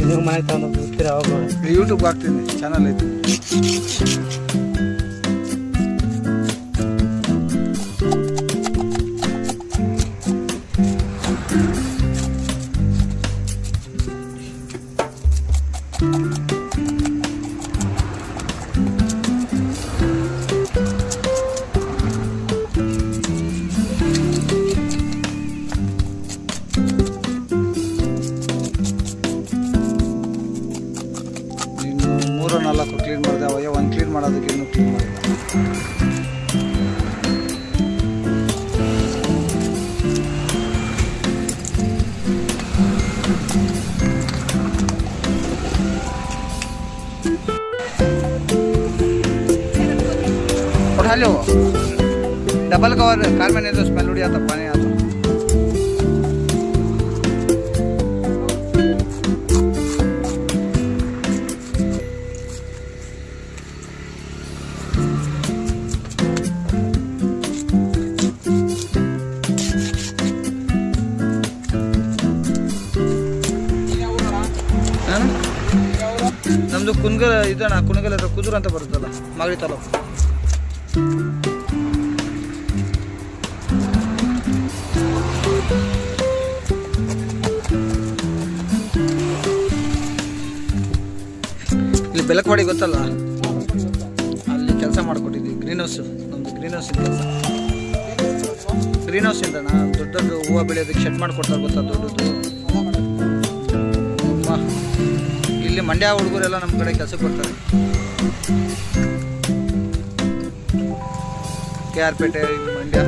ನೀವು ಮನೆಗೆ ತಗೊಂಡು ಹೋಗ್ತೀರಾ ಅವಾಗ ಯೂಟ್ಯೂಬ್ಗೆ ಹಾಕ್ತೀನಿ, ಚಾನಲ್ ಐತಿ. ಇನ್ನು 3-4 ಕ್ಲೀನ್ ಮಾಡಿದೆ, ಅವಯ್ಯ ಒಂದು ಕ್ಲೀನ್ ಮಾಡೋದಕ್ಕೆ ಇನ್ನೂ ಕ್ಲೀನ್ ಮಾಡಿಲ್ಲ. उठा लो, डबल कवर कार में नहीं तो स्मेल उड़ जाता, पानी आता. ನಮ್ಮದು ಕುನ್ಗಲ್ ಇದಣ್ಣ, ಕುನಗಲ್ ಹತ್ರ ಕುದುರು ಅಂತ ಬರುತ್ತಲ್ಲ, ಮಾಗಡಿ ತಾಲೂಕು. ಇಲ್ಲಿ ಬೆಲಕವಾಡಿ ಗೊತ್ತಲ್ಲ, ಅಲ್ಲಿ ಕೆಲಸ ಮಾಡಿಕೊಟ್ಟಿದ್ವಿ. ಗ್ರೀನ್ ಹೌಸ್, ನಮ್ಮದು ಗ್ರೀನ್ ಹೌಸ್ ಕೆಲಸ. ಗ್ರೀನ್ ಹೌಸ್ ಇಂದಣ್ಣ ದೊಡ್ಡ ದೊಡ್ಡ ಹೂವು ಬೆಳೆಯೋದಕ್ಕೆ ಶೆಡ್ ಮಾಡಿಕೊಡ್ತಾರೆ ಗೊತ್ತಾ, ದೊಡ್ಡದು. ಇಲ್ಲಿ ಮಂಡ್ಯ ಹುಡುಗರೆಲ್ಲ ನಮ್ಮ ಕಡೆ ಕೆಲಸಕ್ಕೆ ಬರ್ತಾರೆ. KR ಪೇಟೆ, ಮಂಡ್ಯ.